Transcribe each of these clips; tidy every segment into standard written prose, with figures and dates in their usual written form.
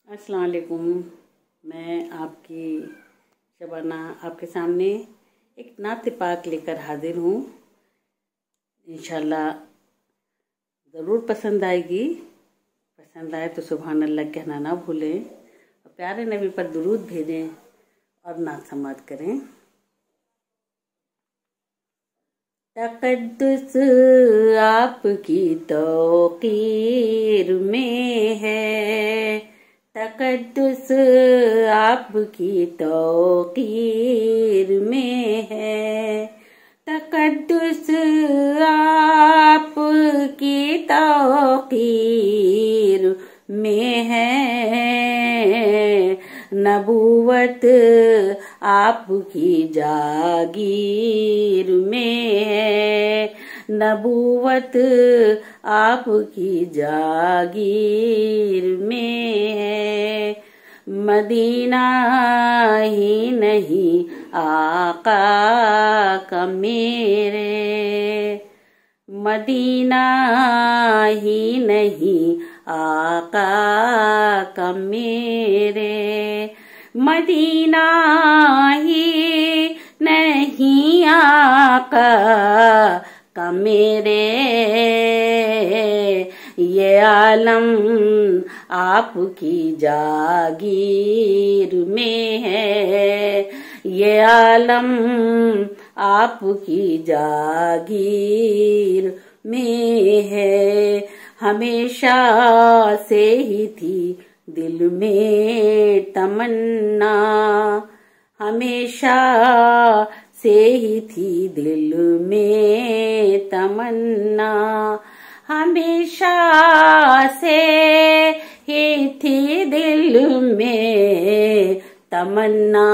अस्सलाम वालेकुम। मैं आपकी शबाना आपके सामने एक नात पाक लेकर हाजिर हूँ। इंशाल्लाह ज़रूर पसंद आएगी। पसंद आए तो सुभान अल्लाह कहना ना भूलें और प्यारे नबी पर दुरूद भेजें और नात समात करें। तक़द्दुस आपकी तौक़ीर में है, तक़द्दुस आपकी तौक़ीर में है, तक़द्दुस आपकी तौक़ीर में है, नबूवत आपकी जागीर में है, नबूवत आपकी जागीर में है। मदीना ही नहीं आका का मेरे, मदीना ही नहीं आका का मेरे, मदीना ही नहीं आका का मेरे। ये आलम आपकी जागीर में है, ये आलम आपकी जागीर में है। हमेशा से ही थी दिल में तमन्ना, हमेशा से ही थी दिल में तमन्ना, हमेशा से ही थी दिल में तमन्ना।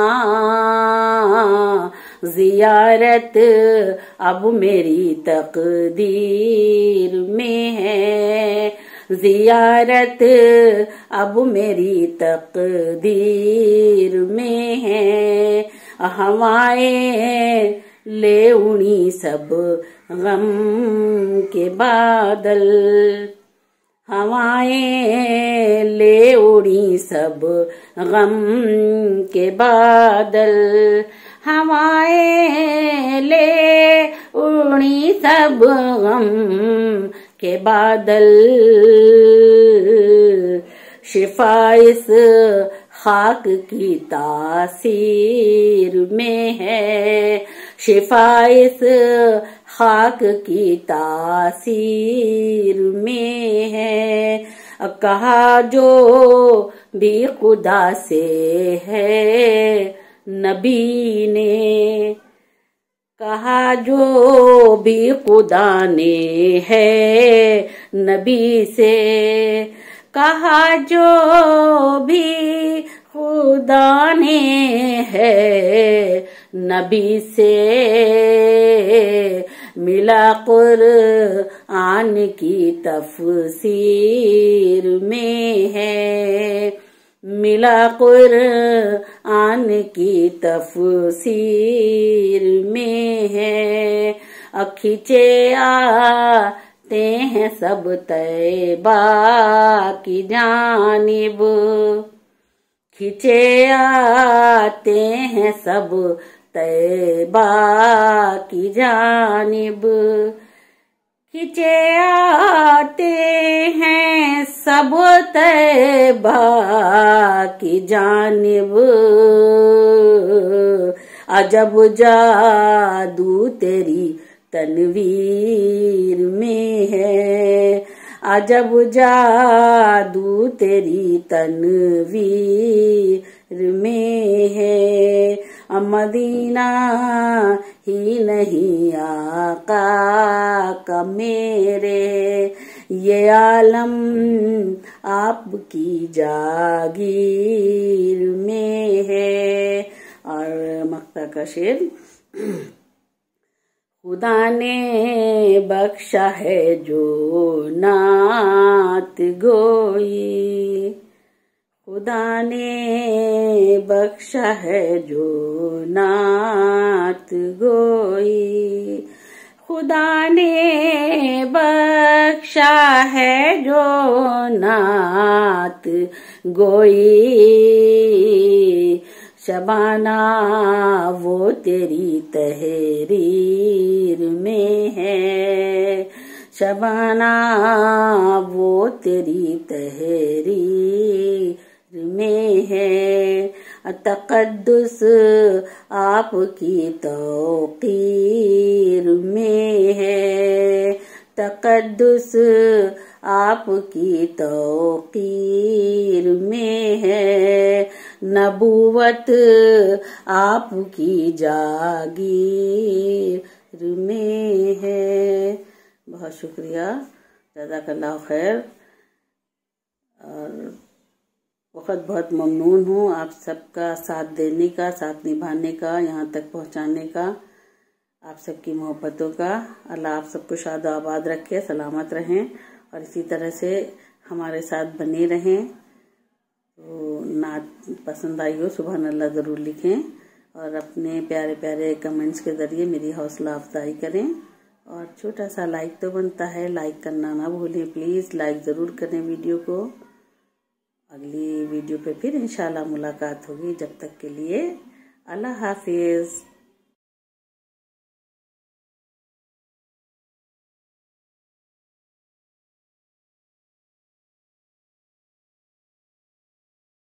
ज़ियारत अब मेरी तकदीर में है, ज़ियारत अब मेरी तकदीर में है। हवाएं ले उड़ी सब गम के बादल, हवाएं ले उड़ी सब गम के बादल, हवाएं ले उड़ी सब गम के बादल। शिफा इस खाक की तासीर में है, शिफा इस खाक की तासीर में है। कहा जो भी खुदा से है नबी ने, कहा जो भी खुदा ने है नबी से, कहा जो भी खुदा ने है नबी से। मिला कुरआन की तफसीर में है, मिला कुरआन की तफसीर में है। खींचे आते हैं सब तैबा की जानिब, खींचे आते हैं सब तैबा की जानिब, खींचे आते हैं सब तैबा की जानिब। अजब जादू तेरी तनवीर में है, अजब जादू तेरी तनवीर में है। मदीना ही नहीं आका का मेरे, ये आलम आपकी जागीर में है। और मक्ता का शेर। खुदा ने बख्शा है जो नात गोई, खुदा ने बख्शा है जो नात गोई, खुदा ने बख्शा है जो नात गोई, शबाना वो तेरी तहरीर में है, शबाना वो तेरी तहरीर में है। तक़द्दुस आपकी तौक़ीर में है, तक़द्दुस आपकी तौक़ीर में है, नबूवत आपकी जागीर में है। बहुत शुक्रिया, जज़ाकल्लाह खैर। और बहुत बहुत ममनून हूँ आप सबका साथ देने का, साथ निभाने का, यहाँ तक पहुँचाने का, आप सबकी मोहब्बतों का। अल्लाह आप सबको शाद आबाद रखे, सलामत रहें और इसी तरह से हमारे साथ बने रहें। तो नात पसंद आई हो सुभान अल्लाह ज़रूर लिखें और अपने प्यारे प्यारे कमेंट्स के ज़रिए मेरी हौसला अफजाई करें। और छोटा सा लाइक तो बनता है, लाइक करना ना भूलें प्लीज़, लाइक ज़रूर करें वीडियो को। अगली वीडियो पे फिर इंशाल्लाह मुलाकात होगी, जब तक के लिए अल्लाह हाफिज़।